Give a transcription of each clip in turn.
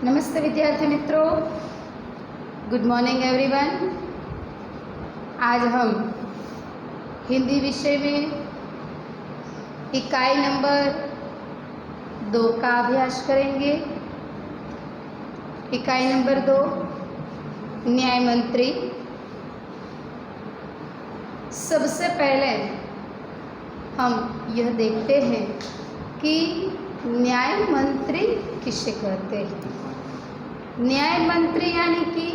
नमस्ते विद्यार्थी मित्रों, गुड मॉर्निंग एवरीवन। आज हम हिंदी विषय में इकाई नंबर 2 का अभ्यास करेंगे। इकाई नंबर 2 न्याय मंत्री। सबसे पहले हम यह देखते हैं कि न्याय मंत्री किसे कहते हैं। न्याय मंत्री यानी कि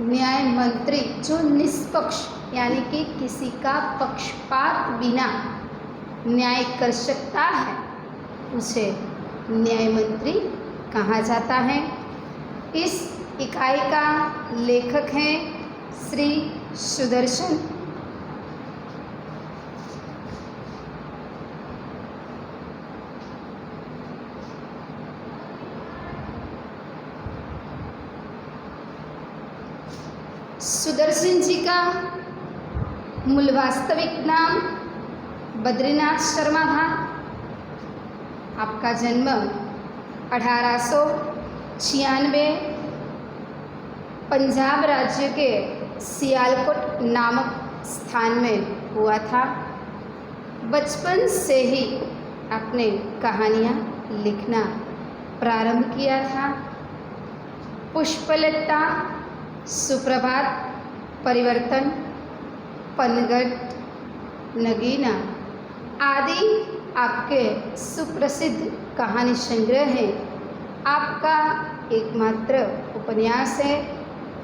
न्याय मंत्री जो निष्पक्ष यानी कि किसी का पक्षपात बिना न्याय कर सकता है उसे न्याय मंत्री कहा जाता है। इस इकाई का लेखक हैं श्री सुदर्शन। सुदर्शन जी का मूल वास्तविक नाम बद्रीनाथ शर्मा था। आपका जन्म 1896 पंजाब राज्य के सियालकोट नामक स्थान में हुआ था। बचपन से ही आपने कहानियाँ लिखना प्रारंभ किया था। पुष्पलता, सुप्रभात, परिवर्तन, पनघट, नगीना आदि आपके सुप्रसिद्ध कहानी संग्रह हैं। आपका एकमात्र उपन्यास है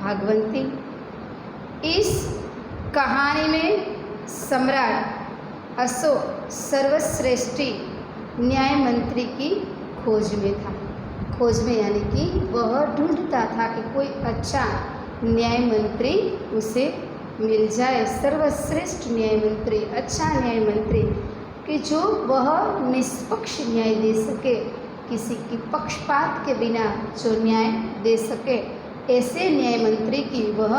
भागवंती। इस कहानी में सम्राट अशोक सर्वश्रेष्ठी न्याय मंत्री की खोज में था। खोज में यानी कि वह ढूंढता था कि कोई अच्छा न्याय मंत्री उसे मिल जाए, सर्वश्रेष्ठ न्याय मंत्री, अच्छा न्याय मंत्री कि जो वह निष्पक्ष न्याय दे सके, किसी की पक्षपात के बिना जो न्याय दे सके, ऐसे न्याय मंत्री की वह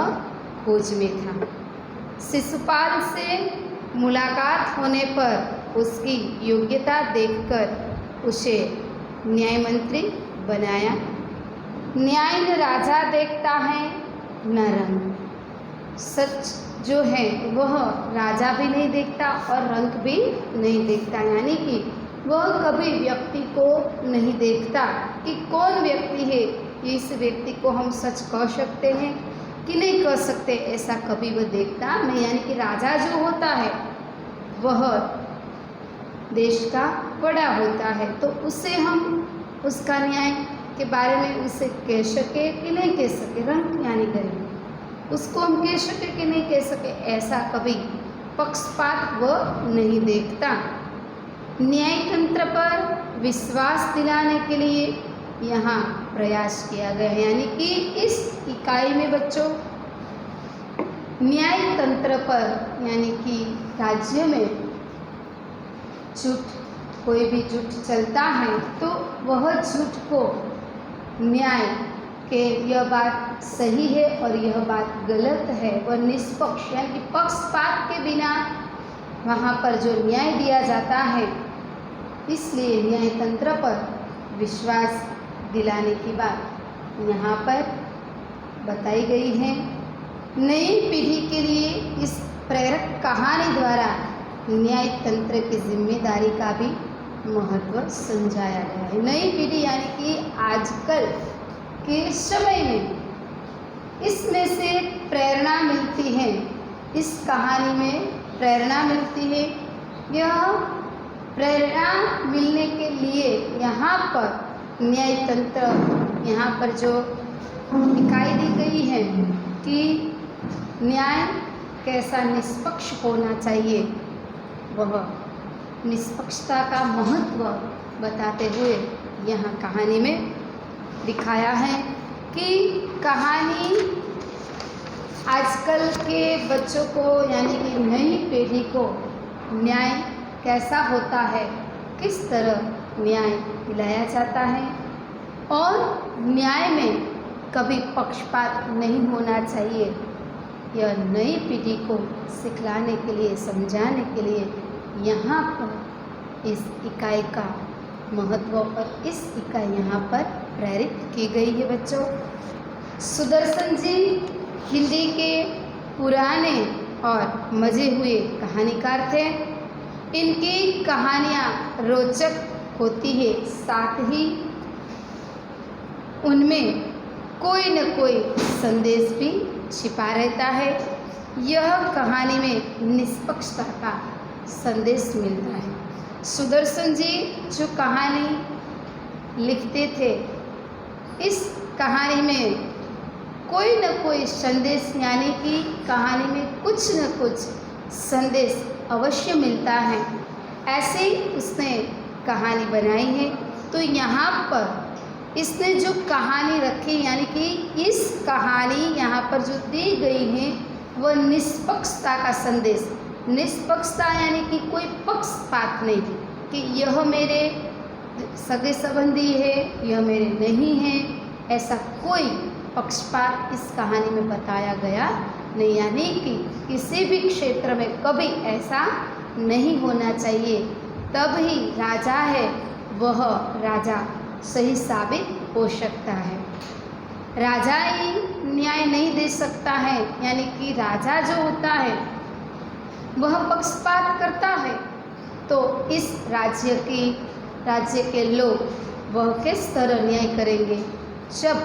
खोज में था। शिशुपाल से मुलाकात होने पर उसकी योग्यता देखकर उसे न्याय मंत्री बनाया। न्याय न राजा देखता है न रंग। सच जो है वह राजा भी नहीं देखता और रंग भी नहीं देखता, यानी कि वह कभी व्यक्ति को नहीं देखता कि कौन व्यक्ति है, इस व्यक्ति को हम सच कह सकते हैं कि नहीं कह सकते, ऐसा कभी वह देखता नहीं। यानी कि राजा जो होता है वह देश का बड़ा होता है, तो उसे हम उसका न्याय के बारे में उसे कह सके कि नहीं कह सके, रंग यानी गरीब, उसको हम कह सके कि नहीं कह सके, ऐसा कभी पक्षपात वह नहीं देखता। न्याय तंत्र पर विश्वास दिलाने के लिए यहाँ प्रयास किया गया है। यानी कि इस इकाई में बच्चों न्याय तंत्र पर यानी कि राज्य में झूठ, कोई भी झूठ चलता है तो वह झूठ को न्याय के यह बात सही है और यह बात गलत है, वह निष्पक्ष यानी कि पक्षपात के बिना वहाँ पर जो न्याय दिया जाता है, इसलिए न्याय तंत्र पर विश्वास दिलाने की बात यहाँ पर बताई गई है। नई पीढ़ी के लिए इस प्रेरक कहानी द्वारा न्याय तंत्र की जिम्मेदारी का भी महत्व समझाया गया है। नई पीढ़ी यानी कि आजकल के समय में इसमें से प्रेरणा मिलती है, इस कहानी में प्रेरणा मिलती है। यह प्रेरणा मिलने के लिए यहाँ पर न्याय तंत्र, यहाँ पर जो इकाई दी गई है कि न्याय कैसा निष्पक्ष होना चाहिए, वह निष्पक्षता का महत्व बताते हुए यहाँ कहानी में दिखाया है कि कहानी आजकल के बच्चों को यानी कि नई पीढ़ी को न्याय कैसा होता है, किस तरह न्याय दिलाया जाता है और न्याय में कभी पक्षपात नहीं होना चाहिए, यह नई पीढ़ी को सिखलाने के लिए, समझाने के लिए यहाँ पर इस इकाई का महत्व और इस इकाई यहाँ पर प्रेरित की गई है बच्चों। सुदर्शन जी हिंदी के पुराने और मजे हुए कहानीकार थे। इनकी कहानियाँ रोचक होती है, साथ ही उनमें कोई न कोई संदेश भी छिपा रहता है। यह कहानी में निष्पक्षता का संदेश मिलता है। सुदर्शन जी जो कहानी लिखते थे, इस कहानी में कोई न कोई संदेश, यानी कि कहानी में कुछ न कुछ संदेश अवश्य मिलता है। ऐसे ही उसने कहानी बनाई है। तो यहाँ पर इसने जो कहानी रखी, यानी कि इस कहानी यहाँ पर जो दी गई है वह निष्पक्षता का संदेश। निष्पक्षता यानी कि कोई पक्षपात नहीं कि यह मेरे सगे संबंधी है, यह मेरे नहीं है, ऐसा कोई पक्षपात इस कहानी में बताया गया नहीं। यानी कि किसी भी क्षेत्र में कभी ऐसा नहीं होना चाहिए, तब ही राजा है वह राजा सही साबित हो सकता है। राजा ही न्याय नहीं दे सकता है, यानी कि राजा जो होता है वह पक्षपात करता है, तो इस राज्य के लोग वह किस तरह न्याय करेंगे। जब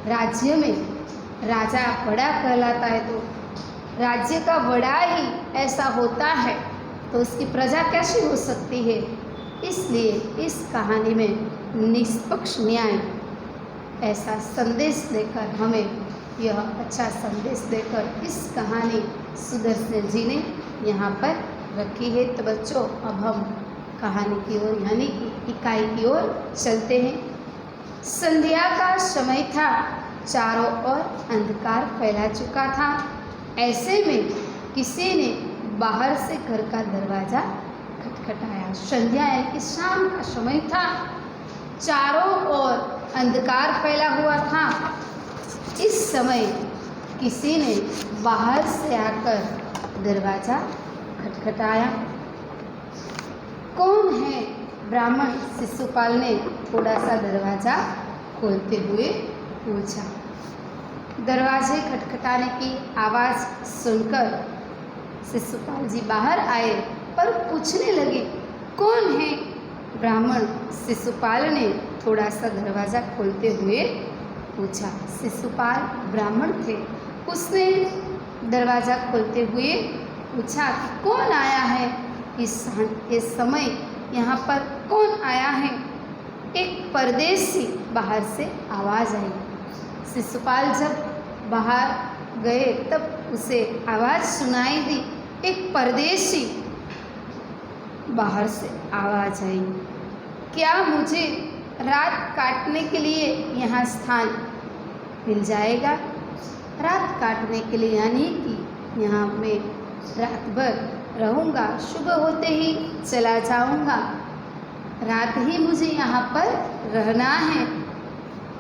राज्य में राजा बड़ा कहलाता है तो राज्य का बड़ा ही ऐसा होता है, तो उसकी प्रजा कैसी हो सकती है। इसलिए इस कहानी में निष्पक्ष न्याय ऐसा संदेश देकर, हमें यह अच्छा संदेश देकर इस कहानी सुदर्शन जी ने यहाँ पर रखी है। तो बच्चों अब हम कहानी की ओर, यानी कि इकाई की ओर चलते हैं। संध्या का समय था, चारों ओर अंधकार फैला चुका था। ऐसे में किसी ने बाहर से घर का दरवाज़ा खटखटाया। संध्या यानी कि शाम का समय था, चारों ओर अंधकार फैला हुआ था। इस समय किसी ने बाहर से आकर दरवाज़ा खटखटाया। कौन है? ब्राह्मण शिशुपाल ने थोड़ा सा दरवाज़ा खोलते हुए पूछा। दरवाजे खटखटाने की आवाज़ सुनकर शिशुपाल जी बाहर आए और पूछने लगे, कौन है? ब्राह्मण शिशुपाल ने थोड़ा सा दरवाज़ा खोलते हुए पूछा। शिशुपाल ब्राह्मण थे, उसने दरवाज़ा खोलते हुए पूछा कि कौन आया है इस समय यहाँ पर, कौन आया है? एक परदेसी बाहर से आवाज़ आई। शिशुपाल जब बाहर गए तब उसे आवाज़ सुनाई दी, एक परदेसी बाहर से आवाज़ आई, क्या मुझे रात काटने के लिए यहाँ स्थान मिल जाएगा? रात काटने के लिए यानी कि यहाँ मैं रात भर रहूँगा, सुबह होते ही चला जाऊँगा, रात ही मुझे यहाँ पर रहना है।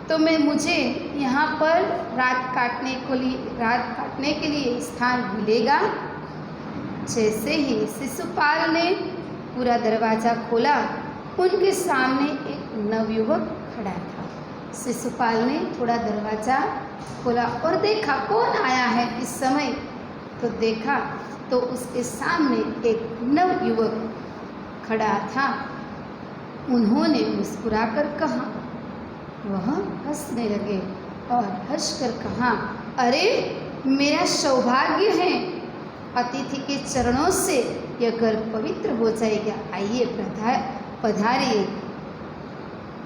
तो मुझे यहाँ पर रात काटने के लिए स्थान मिलेगा? जैसे ही शिशुपाल ने पूरा दरवाज़ा खोला, उनके सामने एक नवयुवक खड़ा था। शिशुपाल ने थोड़ा दरवाज़ा खोला और देखा कौन आया है इस समय। तो देखा तो उसके सामने एक नवयुवक खड़ा था। उन्होंने मुस्कुराकर कहा, वह हंसने लगे और हंसकर कहा, अरे मेरा सौभाग्य है, अतिथि के चरणों से यह घर पवित्र हो जाएगा, आइए पधारिए।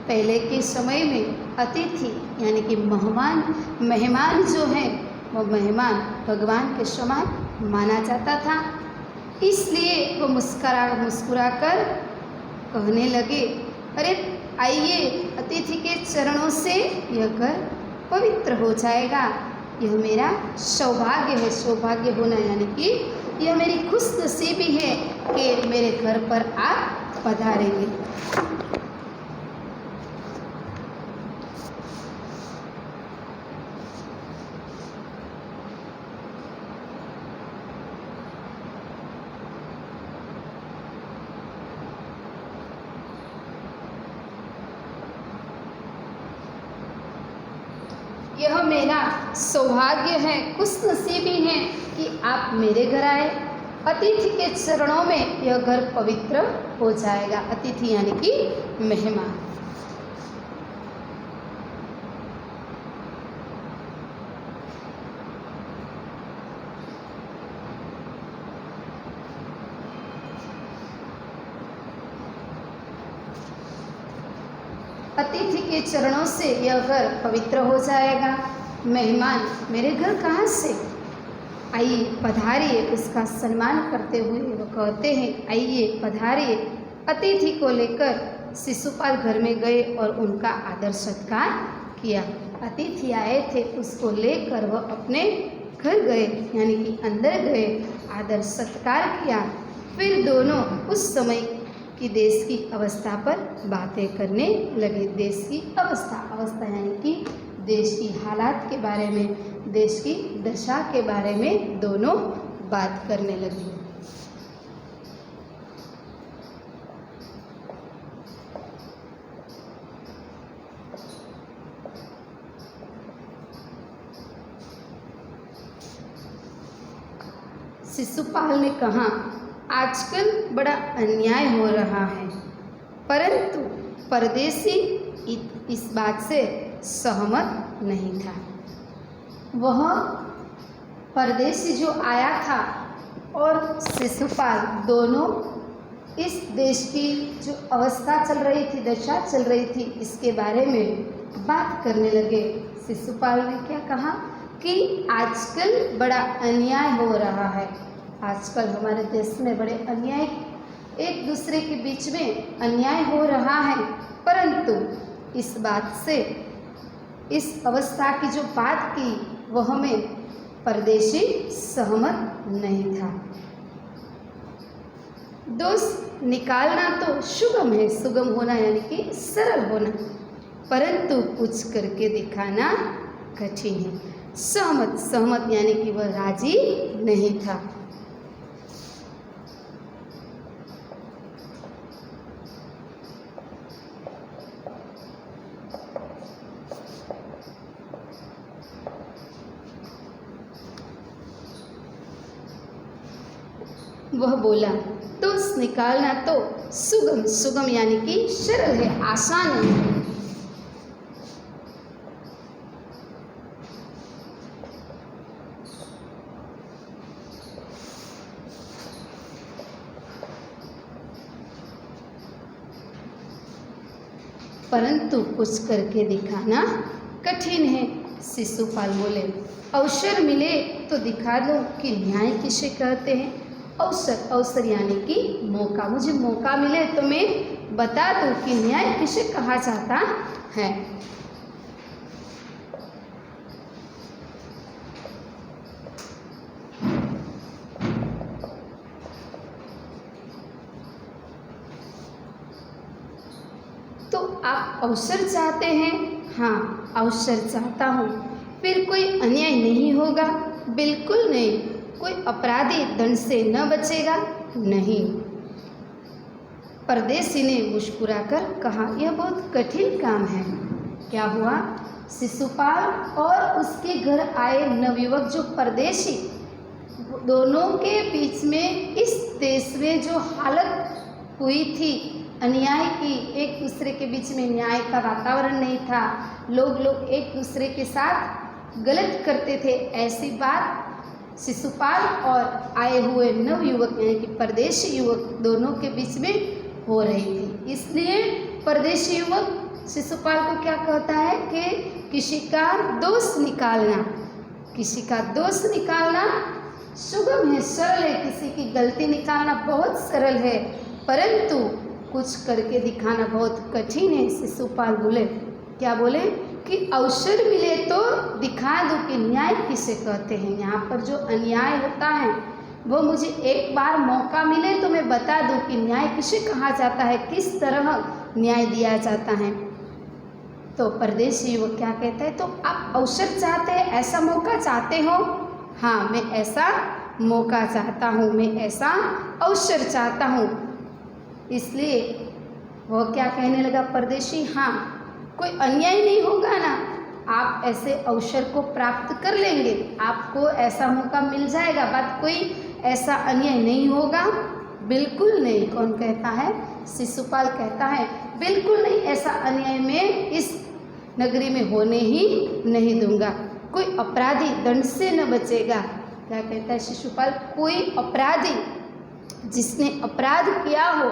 पहले के समय में अतिथि यानी कि मेहमान जो हैं वो मेहमान भगवान के समान माना जाता था। इसलिए वो मुस्कुरा कर कहने लगे, अरे आइए, अतिथि के चरणों से यह घर पवित्र हो जाएगा, यह मेरा सौभाग्य है। सौभाग्य होना यानी कि यह मेरी खुशनसीबी है कि मेरे घर पर आप पधारेंगे। यह मेरा सौभाग्य है, खुशनसीबी है कि आप मेरे घर आए। अतिथि के चरणों में यह घर पवित्र हो जाएगा। अतिथि यानी कि मेहमान। अतिथि के चरणों से यह घर पवित्र हो जाएगा। मेहमान मेरे घर कहाँ से? आइए पधारिए। उसका सम्मान करते हुए वो कहते हैं आइए पधारिए। अतिथि को लेकर शिशुपाल घर में गए और उनका आदर सत्कार किया। अतिथि आए थे, उसको लेकर वह अपने घर गए यानी कि अंदर गए, आदर सत्कार किया। फिर दोनों उस समय की देश की अवस्था पर बातें करने लगे। देश की अवस्था यानी कि देश की हालात के बारे में, देश की दशा के बारे में दोनों बात करने लगे। शिशुपाल ने कहा आजकल बड़ा अन्याय हो रहा है, परंतु परदेशी इस बात से सहमत नहीं था। वह परदेशी जो आया था और शिशुपाल दोनों इस देश की जो अवस्था चल रही थी, दशा चल रही थी, इसके बारे में बात करने लगे। शिशुपाल ने क्या कहा कि आजकल बड़ा अन्याय हो रहा है। आजकल हमारे देश में बड़े अन्याय, एक दूसरे के बीच में अन्याय हो रहा है, परंतु इस बात से, इस अवस्था की जो बात की वह में परदेशी सहमत नहीं था। दोष निकालना तो सुगम है, सुगम होना यानी कि सरल होना, परंतु कुछ करके दिखाना कठिन है। सहमत यानी कि वह राजी नहीं था। वह बोला दोष निकालना तो सुगम यानी कि सरल है, आसान है। परंतु कुछ करके दिखाना कठिन है। शिशुपाल बोले अवसर मिले तो दिखा दो कि न्याय किसे कहते हैं। अवसर यानी कि मौका, मुझे मौका मिले तो मैं बता दूं कि न्याय किसे कहा जाता है। तो आप अवसर चाहते हैं? हाँ, अवसर चाहता हूँ। फिर कोई अन्याय नहीं होगा? बिल्कुल नहीं। कोई अपराधी दंड से न बचेगा? नहीं। परदेशी ने मुस्कुराकर कहा यह बहुत कठिन काम है। क्या हुआ? शिशुपाल और उसके घर आए नवयुवक जो परदेशी, दोनों के बीच में इस देश में जो हालत हुई थी अन्याय की, एक दूसरे के बीच में न्याय का वातावरण नहीं था, लोग एक दूसरे के साथ गलत करते थे, ऐसी बात शिशुपाल और आए हुए नवयुवक यानी कि परदेशी युवक दोनों के बीच में हो रही थी। इसलिए परदेशी युवक शिशुपाल को क्या कहता है कि किसी का दोष निकालना सुगम है, सरल है, किसी की गलती निकालना बहुत सरल है, परंतु कुछ करके दिखाना बहुत कठिन है। शिशुपाल बोले, क्या बोले कि अवसर मिले तो दिखा दो कि न्याय किसे कहते हैं। यहाँ पर जो अन्याय होता है वो मुझे एक बार मौका मिले तो मैं बता दूं कि न्याय किसे कहा जाता है, किस तरह न्याय दिया जाता है। तो परदेशी युवक क्या कहता है, तो आप अवसर चाहते हैं, ऐसा मौका चाहते हो? हाँ, मैं ऐसा मौका चाहता हूँ, मैं ऐसा अवसर चाहता हूँ। इसलिए वह क्या कहने लगा परदेशी, हाँ कोई अन्याय नहीं होगा ना, आप आप ऐसे अवसर को प्राप्त कर लेंगे, आपको ऐसा मौका मिल जाएगा, बात कोई ऐसा अन्याय नहीं होगा, बिल्कुल नहीं। कौन कहता है? शिशुपाल कहता है बिल्कुल नहीं, ऐसा अन्याय मैं इस नगरी में होने ही नहीं दूंगा। कोई अपराधी दंड से न बचेगा। क्या कहता है शिशुपाल? कोई अपराधी जिसने अपराध किया हो,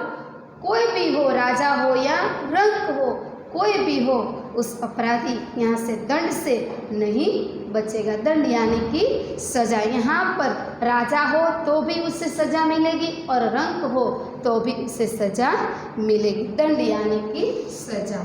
कोई भी हो, राजा हो या रंक हो, कोई भी हो, उस अपराधी यहाँ से दंड से नहीं बचेगा। दंड यानी कि सजा। यहाँ पर राजा हो तो भी उसे सजा मिलेगी और रंक हो तो भी उसे सजा मिलेगी। दंड यानी कि सजा।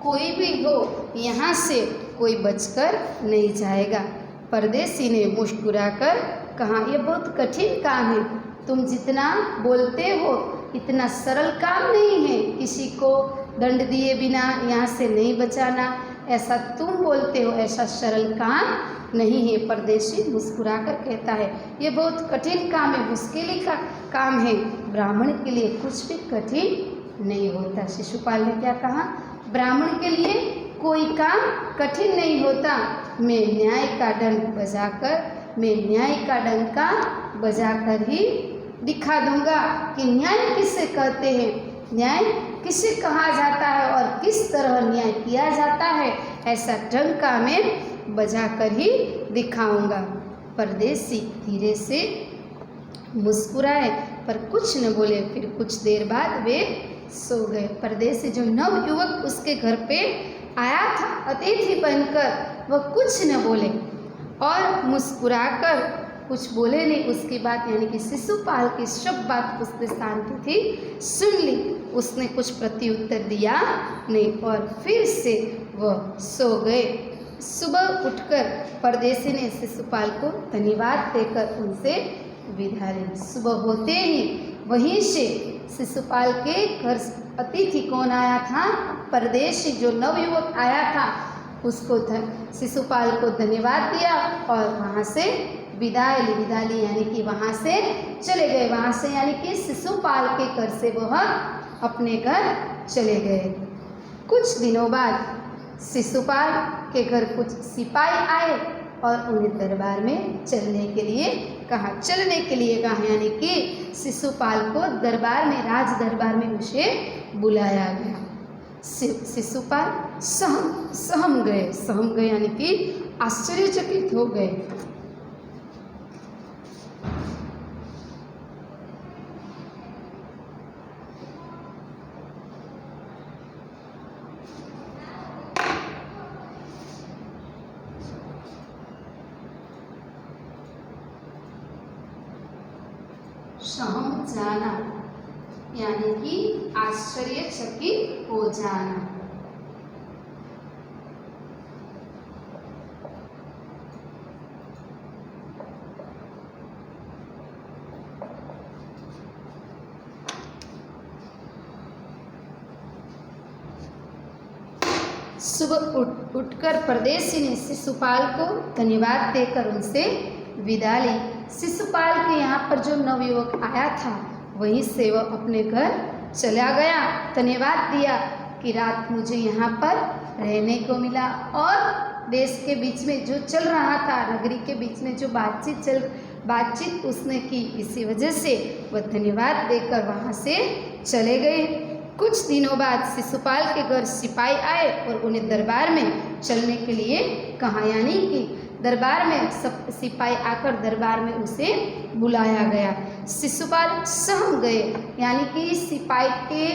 कोई भी हो, यहाँ से कोई बचकर नहीं जाएगा। परदेसी ने मुस्कुराकर कहा, यह बहुत कठिन काम है, तुम जितना बोलते हो इतना सरल काम नहीं है। किसी को दंड दिए बिना यहाँ से नहीं बचाना, ऐसा तुम बोलते हो, ऐसा सरल काम नहीं है। परदेसी मुस्कुराकर कहता है, ये बहुत कठिन काम है, मुश्किल का काम है, ब्राह्मण के लिए कुछ भी कठिन नहीं होता। शिशुपाल ने क्या कहा? ब्राह्मण के लिए कोई काम कठिन नहीं होता। मैं न्याय का डंका बजाकर ही दिखा दूंगा कि न्याय किसे कहते हैं, न्याय किसे कहा जाता है और किस तरह न्याय किया जाता है, ऐसा डंका मैं बजाकर ही दिखाऊंगा। परदेसी धीरे से मुस्कुराए पर कुछ न बोले। फिर कुछ देर बाद वे सो गए। परदेसी जो नव युवक उसके घर पे आया था अतिथि बनकर, वह कुछ न बोले और मुस्कुराकर कुछ बोले नहीं। उसकी बात यानी कि शिशुपाल की सब बात उसने शांति थी सुन ली, उसने कुछ प्रत्युत्तर दिया नहीं और फिर से वह सो गए। सुबह उठकर परदेसी ने शिशुपाल को धन्यवाद देकर उनसे विदा ली। सुबह होते ही वहीं से शिशुपाल के घर अतिथि कौन आया था? परदेशी जो नवयुवक आया था, उसको शिशुपाल को धन्यवाद दिया और वहाँ से विदा ली यानी कि वहाँ से चले गए। वहाँ से यानी कि शिशुपाल के घर से वह अपने घर चले गए। कुछ दिनों बाद शिशुपाल के घर कुछ सिपाही आए और उन्हें दरबार में चलने के लिए कहा। यानी कि शिशुपाल को दरबार में, राज दरबार में उसे बुलाया गया। शिशुपाल सहम गए यानी कि आश्चर्यचकित हो गए। सहम जाना यानी कि आश्चर्यचकित हो जाना। सुबह उठकर परदेसी ने शिशुपाल को धन्यवाद देकर उनसे विदा ली। शिशुपाल के यहाँ पर जो नवयुवक आया था वहीं से वह अपने घर चला गया। धन्यवाद दिया कि रात मुझे यहाँ पर रहने को मिला और देश के बीच में जो चल रहा था, नगरी के बीच में जो बातचीत उसने की, इसी वजह से वह धन्यवाद देकर वहाँ से चले गए। कुछ दिनों बाद शिशुपाल के घर सिपाही आए और उन्हें दरबार में चलने के लिए कहा, यानी कि दरबार में सब सिपाही आकर दरबार में उसे बुलाया गया। शिशुपाल सहम गए, यानी कि सिपाही के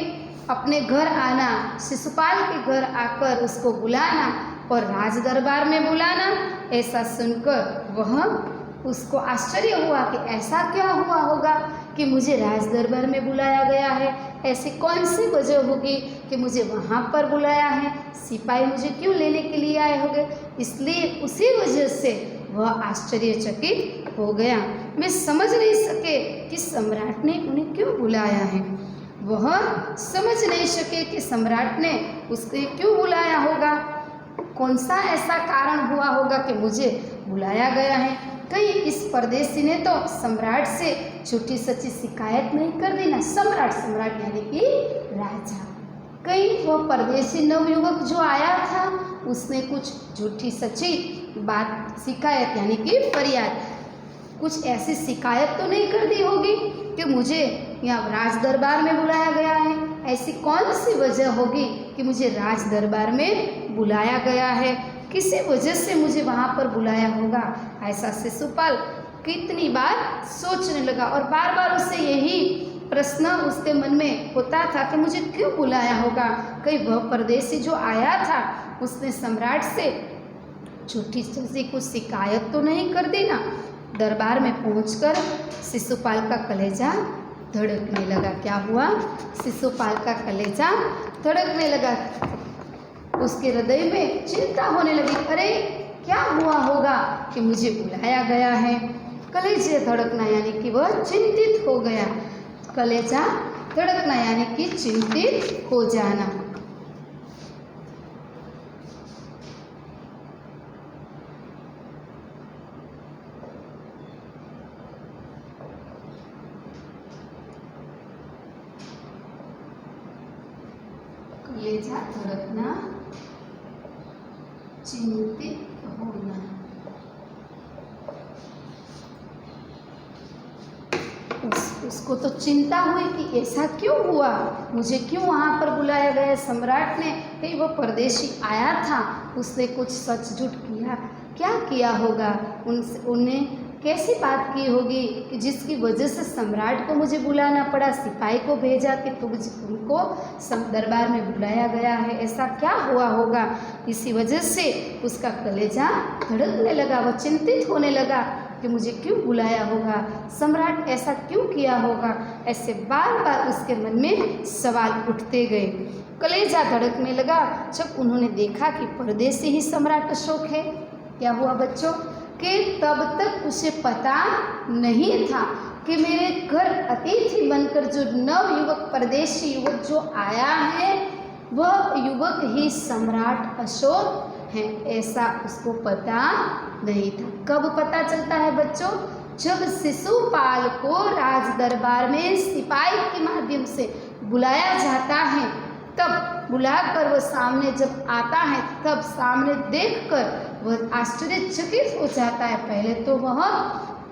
अपने घर आना, शिशुपाल के घर आकर उसको बुलाना और राज दरबार में बुलाना, ऐसा सुनकर वह उसको आश्चर्य हुआ कि ऐसा क्या हुआ होगा कि मुझे राज दरबार में बुलाया गया है। ऐसी कौन सी वजह होगी कि मुझे वहाँ पर बुलाया है, सिपाही मुझे क्यों लेने के लिए आए होंगे। इसलिए उसी वजह से वह आश्चर्यचकित हो गया। मैं समझ नहीं सके कि सम्राट ने उन्हें क्यों बुलाया है। वह समझ नहीं सके कि सम्राट ने उसको क्यों बुलाया होगा, कौन सा ऐसा कारण हुआ होगा कि मुझे बुलाया गया है। कहीं इस परदेसी ने तो सम्राट से झूठी सच्ची शिकायत नहीं कर दी ना। सम्राट यानी कि राजा। कहीं वह परदेसी नवयुवक जो आया था उसने कुछ झूठी सच्ची बात, शिकायत यानी कि फरियाद, कुछ ऐसी शिकायत तो नहीं कर दी होगी कि मुझे यहाँ राज दरबार में बुलाया गया है। ऐसी कौन सी वजह होगी कि मुझे राज दरबार में बुलाया गया है? किसी वजह से मुझे वहाँ पर बुलाया होगा। ऐसा शिशुपाल कितनी बार सोचने लगा और बार बार उसे यही प्रश्न उसके मन में होता था कि मुझे क्यों बुलाया होगा। कहीं वह परदेसी जो आया था उसने सम्राट से झूठी सी कुछ शिकायत तो नहीं कर दी ना। दरबार में पहुंचकर शिशुपाल का कलेजा धड़कने लगा। क्या हुआ? शिशुपाल का कलेजा धड़कने लगा। उसके हृदय में चिंता होने लगी। अरे क्या हुआ होगा कि मुझे बुलाया गया है? कलेजे धड़कना यानी कि वह चिंतित हो गया। कलेजा धड़कना यानी कि चिंतित हो जाना। कलेजा धड़कना, चिंतित होना। उसको तो चिंता हुई कि ऐसा क्यों हुआ, मुझे क्यों वहाँ पर बुलाया गया। सम्राट ने, कहीं वो परदेशी आया था, उसने कुछ सच झूठ किया, क्या किया होगा, उन्हें कैसी बात की होगी कि जिसकी वजह से सम्राट को मुझे बुलाना पड़ा, सिपाही को भेजा कि तुमको दरबार में बुलाया गया है। ऐसा क्या हुआ होगा? इसी वजह से उसका कलेजा धड़कने लगा। वह चिंतित होने लगा कि मुझे क्यों बुलाया होगा, सम्राट ऐसा क्यों किया होगा। ऐसे बार बार उसके मन में सवाल उठते गए। कलेजा धड़कने लगा जब उन्होंने देखा कि परदेसी ही सम्राट अशोक है। क्या हुआ बच्चों कि तब तक उसे पता नहीं था कि मेरे घर अतिथि बनकर जो नवयुवक, परदेशी युवक जो आया है वह युवक ही सम्राट अशोक है। ऐसा उसको पता नहीं था। कब पता चलता है बच्चों? जब शिशुपाल को राज दरबार में सिपाही के माध्यम से बुलाया जाता है, तब बुलाकर वह सामने जब आता है, तब सामने देखकर वह आश्चर्यचकित हो जाता है। पहले तो वह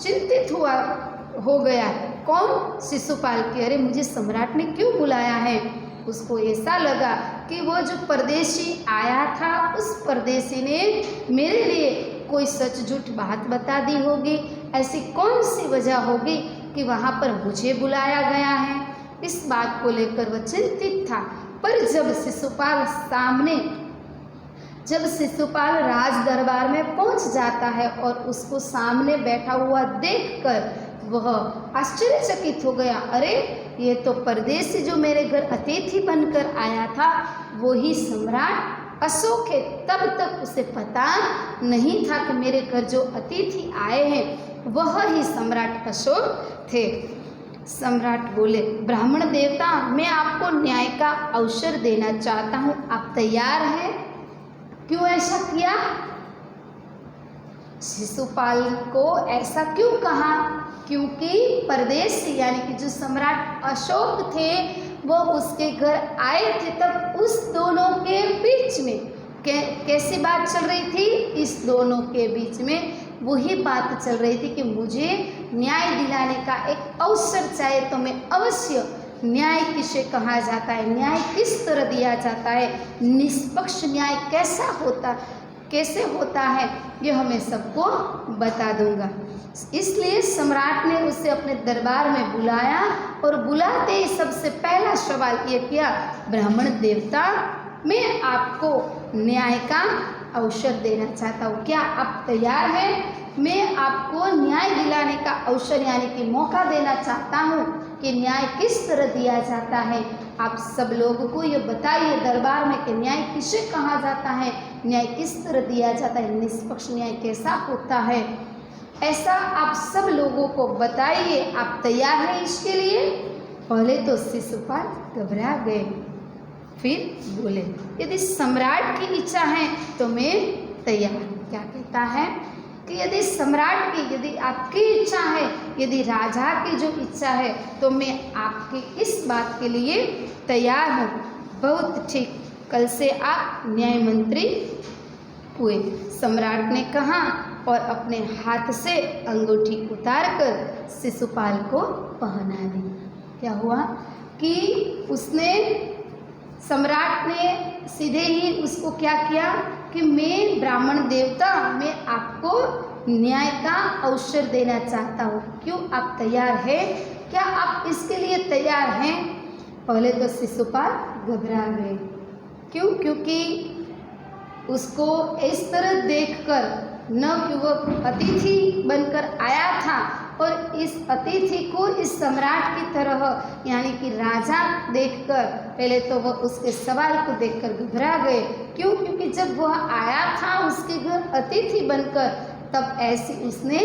चिंतित हो गया। कौन? शिशुपाल के, अरे मुझे सम्राट ने क्यों बुलाया है। उसको ऐसा लगा कि वो जो परदेशी आया था उस परदेशी ने मेरे लिए कोई सच झूठ बात बता दी होगी। ऐसी कौन सी वजह होगी कि वहाँ पर मुझे बुलाया गया है। इस बात को लेकर वह चिंतित था। पर जब शिशुपाल राज दरबार में पहुंच जाता है और उसको सामने बैठा हुआ देखकर वह आश्चर्यचकित हो गया। अरे ये तो परदेसी जो मेरे घर अतिथि बनकर आया था वो ही सम्राट अशोक है। तब तक उसे पता नहीं था कि मेरे घर जो अतिथि आए हैं वह ही सम्राट अशोक थे। सम्राट बोले, ब्राह्मण देवता, मैं आपको न्याय का अवसर देना चाहता हूँ, आप तैयार हैं? क्यों ऐसा किया? शिशुपाल को ऐसा क्यों कहा? क्योंकि परदेसी यानी कि जो सम्राट अशोक थे वो उसके घर आए थे। तब उस दोनों के बीच में कैसी बात चल रही थी? इस दोनों के बीच में वही बात चल रही थी कि मुझे न्याय दिलाने का एक अवसर चाहिए, तो मैं अवश्य, न्याय किसे कहा जाता है, न्याय किस तरह दिया जाता है, निष्पक्ष न्याय कैसे होता है, यह मैं सबको बता दूंगा। इसलिए सम्राट ने उसे अपने दरबार में बुलाया और बुलाते ही सबसे पहला सवाल ये किया, ब्राह्मण देवता, मैं आपको न्याय का अवसर देना चाहता हूँ, क्या आप तैयार हैं? मैं आपको न्याय दिलाने का अवसर यानी कि मौका देना चाहता हूँ कि न्याय किस तरह दिया जाता है। आप सब लोगों को ये बताइए दरबार में कि न्याय किसे कहा जाता है, न्याय किस तरह दिया जाता है, निष्पक्ष न्याय कैसा होता है, ऐसा आप सब लोगों को बताइए। आप तैयार हैं इसके लिए? पहले तो शिशुपाल घबरा गए, फिर बोले, यदि सम्राट की इच्छा है तो मैं तैयार। क्या कहता है? कि यदि सम्राट की, यदि आपकी इच्छा है, यदि राजा की जो इच्छा है, तो मैं आपकी इस बात के लिए तैयार हूँ। बहुत ठीक, कल से आप न्याय मंत्री हुए। सम्राट ने कहा और अपने हाथ से अंगूठी उतारकर शिशुपाल को पहना दी। क्या हुआ कि उसने, सम्राट ने सीधे ही उसको क्या किया कि मैं ब्राह्मण देवता, मैं आपको न्याय का अवसर देना चाहता हूँ, क्यों आप तैयार हैं? क्या आप इसके लिए तैयार हैं? पहले तो शिशुपाल घबरा गए। क्यों? क्योंकि उसको इस तरह देखकर, नवयुवक अतिथि बनकर आया था और इस अतिथि को इस सम्राट की तरह यानी कि राजा देखकर पहले तो वह उसके सवाल को देखकर घबरा गए। क्यों? क्योंकि जब वह आया था उसके घर अतिथि बनकर, तब ऐसी उसने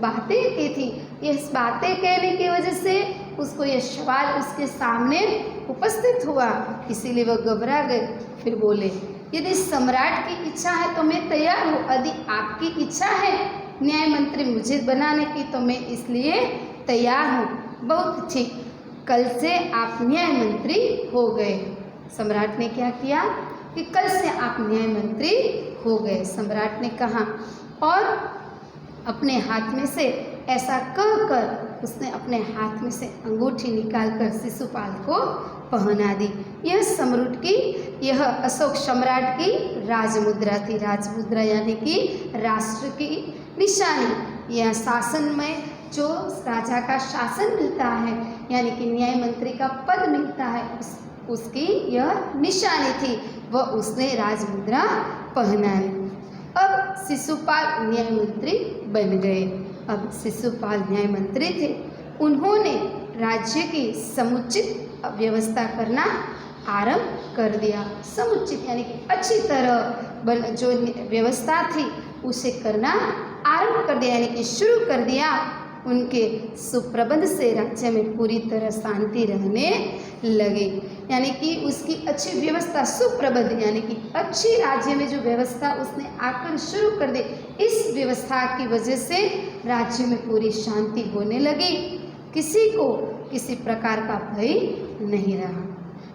बातें की थी। इस बातें कहने की वजह से उसको यह सवाल उसके सामने उपस्थित हुआ, इसीलिए वह घबरा गए। फिर बोले, यदि सम्राट की इच्छा है तो मैं तैयार हूँ, यदि आपकी इच्छा है न्याय मंत्री मुझे बनाने की तो मैं इसलिए तैयार हूँ। बहुत ठीक, कल से आप न्याय मंत्री हो गए। सम्राट ने क्या किया कि कल से आप न्याय मंत्री हो गए, सम्राट ने कहा। और अपने हाथ में से ऐसा कहकर उसने अपने हाथ में से अंगूठी निकालकर शिशुपाल को पहना दी। यह सम्राट की, यह अशोक सम्राट की राजमुद्रा थी। राजमुद्रा यानी कि राष्ट्र की निशानी। यह शासन में जो राजा का शासन मिलता है यानी कि न्याय मंत्री का पद मिलता है, उसकी यह निशानी थी, वह उसने राजमुद्रा पहना ली। अब शिशुपाल न्याय मंत्री बन गए। अब शिशुपाल न्याय मंत्री थे, उन्होंने राज्य की समुचित व्यवस्था करना आरंभ कर दिया। समुचित यानी कि अच्छी तरह जो व्यवस्था थी उसे करना आरंभ कर दिया, यानी कि शुरू कर दिया। उनके सुप्रबंध से राज्य में पूरी तरह शांति रहने लगी, यानी कि उसकी अच्छी व्यवस्था, सुप्रबंध यानी कि अच्छी राज्य में जो व्यवस्था उसने आकर शुरू कर दी, इस व्यवस्था की वजह से राज्य में पूरी शांति होने लगी। किसी को किसी प्रकार का भय नहीं रहा।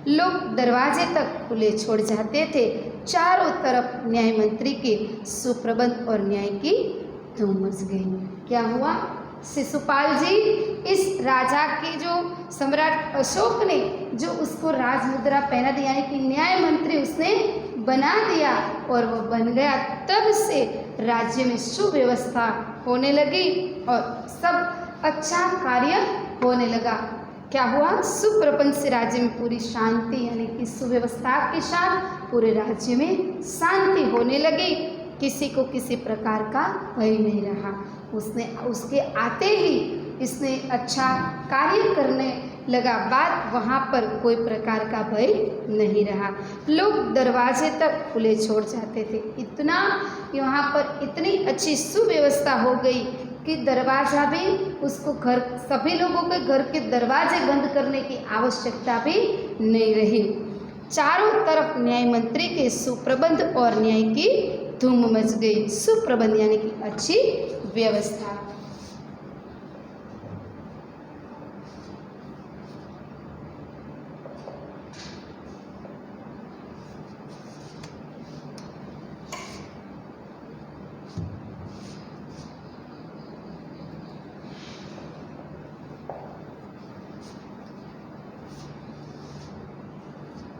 लोग दरवाजे तक खुले छोड़ जाते थे। चारों तरफ न्याय मंत्री के सुप्रबंध और न्याय की धूम मच गई। क्या हुआ? शिशुपाल जी, इस राजा के जो सम्राट अशोक ने जो उसको राजमुद्रा पहना दी, यानी कि न्याय मंत्री उसने बना दिया और वो बन गया, तब से राज्य में सुव्यवस्था होने लगी और सब अच्छा कार्य होने लगा। क्या हुआ? सुप्रबंध से राज्य में पूरी शांति यानी कि सुव्यवस्था के साथ पूरे राज्य में शांति होने लगी। किसी को किसी प्रकार का भय नहीं रहा। उसके आते ही इसने अच्छा कार्य करने लगा, बाद वहाँ पर कोई प्रकार का भय नहीं रहा। लोग दरवाजे तक खुले छोड़ जाते थे। इतना यहाँ पर इतनी अच्छी सुव्यवस्था हो गई कि दरवाज़ा भी उसको, घर सभी लोगों के घर के दरवाजे बंद करने की आवश्यकता भी नहीं रही। चारों तरफ न्याय मंत्री के सुप्रबंध और न्याय की धूम मच गई। सुप्रबंध यानी कि अच्छी व्यवस्था।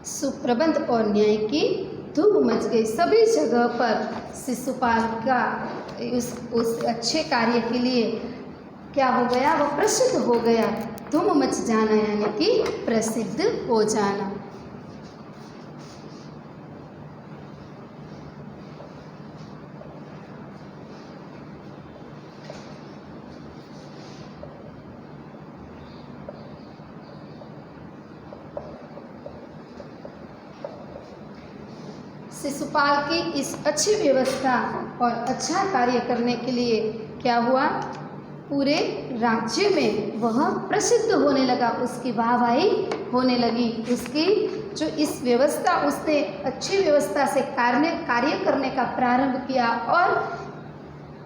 सुप्रबंध और न्याय की धूम मच गई। सभी जगह पर शिशुपाल का उस अच्छे कार्य के लिए क्या हो गया? वो प्रसिद्ध हो गया। धूम मच जाना यानी कि प्रसिद्ध हो जाना। शिशुपाल की इस अच्छी व्यवस्था और अच्छा कार्य करने के लिए क्या हुआ? पूरे राज्य में वह प्रसिद्ध होने लगा, उसकी वाहवाही होने लगी। उसकी जो इस व्यवस्था, उसने अच्छी व्यवस्था से कार्य करने का प्रारंभ किया और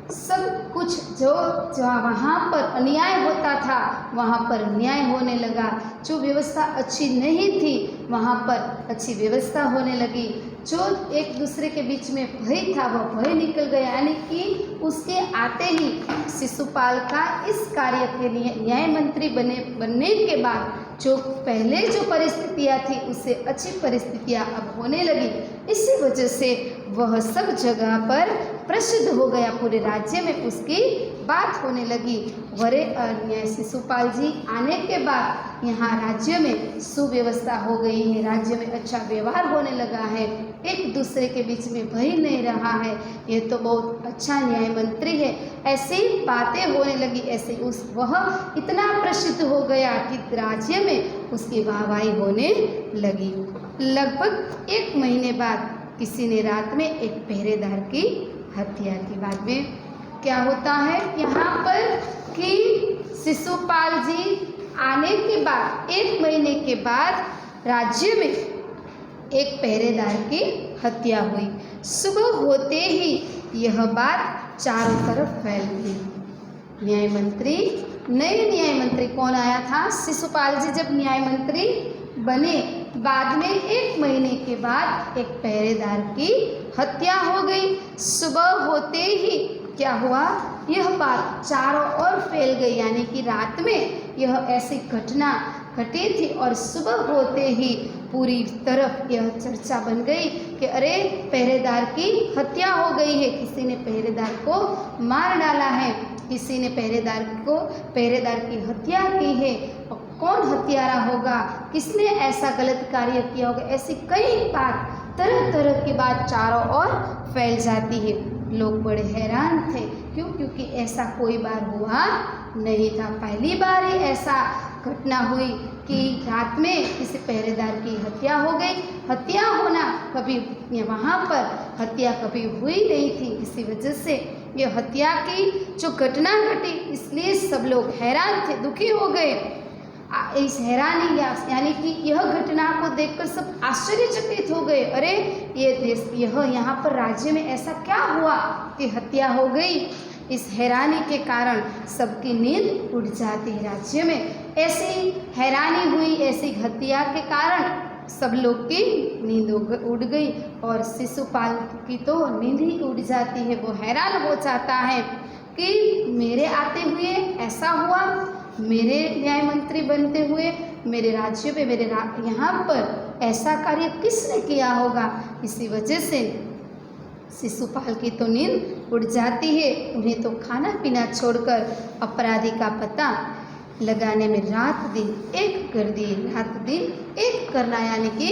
सब कुछ जो वहाँ पर अन्याय होता था वहाँ पर न्याय होने लगा। जो व्यवस्था अच्छी नहीं थी वहाँ पर अच्छी व्यवस्था होने लगी। जो एक दूसरे के बीच में भय था वह भय निकल गया। यानी कि उसके आते ही शिशुपाल का इस कार्य के लिए न्याय मंत्री बनने के बाद जो पहले जो परिस्थितियाँ थी उससे अच्छी परिस्थितियाँ अब होने लगी। इसी वजह से वह सब जगह पर प्रसिद्ध हो गया, पूरे राज्य में उसकी बात होने लगी। वरे न्याय शिशुपाल जी आने के बाद यहाँ राज्य में सुव्यवस्था हो गई है, राज्य में अच्छा व्यवहार होने लगा है, एक दूसरे के बीच में भय नहीं रहा है। ये तो बहुत अच्छा न्याय मंत्री है, ऐसी बातें होने लगी। ऐसे वह इतना प्रसिद्ध हो गया कि राज्य में उसकी वाहवाही होने लगी। लगभग 1 महीने बाद किसी ने रात में एक पहरेदार की हत्या की। बाद में क्या होता है यहाँ पर कि शिशुपाल जी आने के बाद 1 महीने के बाद राज्य में एक पहरेदार की हत्या हुई। सुबह होते ही यह बात चारों तरफ फैल गई। नए न्याय मंत्री कौन आया था? शिशुपाल जी जब न्याय मंत्री बने, बाद में 1 महीने के बाद एक पहरेदार की हत्या हो गई। सुबह होते ही क्या हुआ, यह बात चारों ओर फैल गई। यानी कि रात में यह ऐसी घटना घटी थी और सुबह होते ही पूरी तरफ यह चर्चा बन गई कि अरे पहरेदार की हत्या हो गई है, किसी ने पहरेदार को मार डाला है, किसी ने पहरेदार की हत्या की है। कौन हत्यारा होगा, किसने ऐसा गलत कार्य किया होगा, ऐसी कई बात, तरह तरह की बात चारों ओर फैल जाती है। लोग बड़े हैरान थे, क्यों? क्योंकि ऐसा कोई बार हुआ नहीं था। पहली बार ही ऐसा घटना हुई कि रात में किसी पहरेदार की हत्या हो गई। हत्या होना कभी वहाँ पर हत्या कभी हुई नहीं थी, इसी वजह से यह हत्या की जो घटना घटी, इसलिए सब लोग हैरान थे, दुखी हो गए। इस हैरानी यानी कि यह घटना को देखकर सब आश्चर्यचकित हो गए। अरे यह यहाँ पर राज्य में ऐसा क्या हुआ कि हत्या हो गई। इस हैरानी के कारण सबकी नींद उड़ जाती है। राज्य में ऐसी हैरानी हुई, ऐसी हत्या के कारण सब लोग की नींद उड़ गई और शिशुपाल की तो नींद ही उड़ जाती है। वो हैरान हो जाता है कि मेरे आते हुए ऐसा हुआ, मेरे न्याय मंत्री बनते हुए मेरे राज्य में, मेरे यहाँ पर ऐसा कार्य किसने किया होगा। इसी वजह से शिशुपाल की तो नींद उड़ जाती है। उन्हें तो खाना पीना छोड़कर अपराधी का पता लगाने में रात दिन एक कर दिए। रात दिन एक करना यानी कि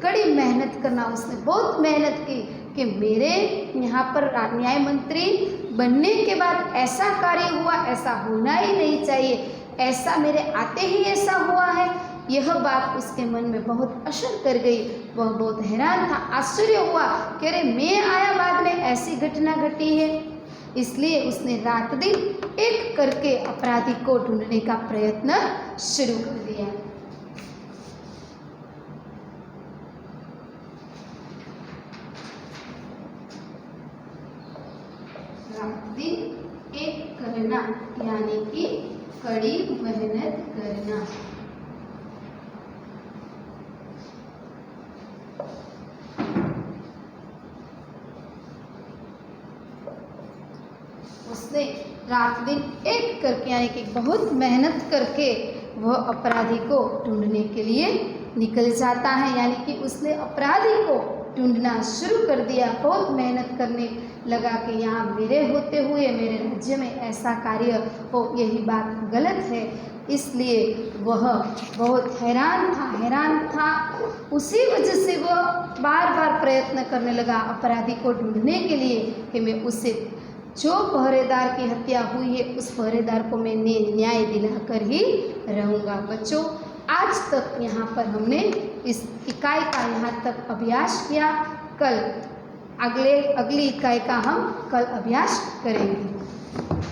कड़ी मेहनत करना। उसने बहुत मेहनत की कि मेरे यहाँ पर न्याय मंत्री बनने के बाद ऐसा कार्य हुआ, ऐसा होना ही नहीं चाहिए, ऐसा मेरे आते ही ऐसा हुआ है। यह बात उसके मन में बहुत असर कर गई। वह बहुत हैरान था, आश्चर्य हुआ कि अरे मैं आया बाद में ऐसी घटना घटी है। इसलिए उसने रात दिन एक करके अपराधी को ढूंढने का प्रयत्न शुरू कर दिया। रात दिन एक करना यानी कि कड़ी मेहनत करना। उसने रात दिन एक करके यानी कि बहुत मेहनत करके वह अपराधी को ढूंढने के लिए निकल जाता है। यानी कि उसने अपराधी को ढूंढना शुरू कर दिया, बहुत मेहनत करने लगा कि यहाँ मेरे होते हुए मेरे राज्य में ऐसा कार्य हो, यही बात गलत है। इसलिए वह बहुत हैरान था। उसी वजह से वह बार बार प्रयत्न करने लगा अपराधी को ढूंढने के लिए कि मैं उससे जो पहरेदार की हत्या हुई है उस पहरेदार को मैं न्याय दिलाकर ही रहूँगा। बच्चों, आज तक यहाँ पर हमने इस इकाई का यहाँ तक अभ्यास किया। कल अगली इकाई का हम कल अभ्यास करेंगे।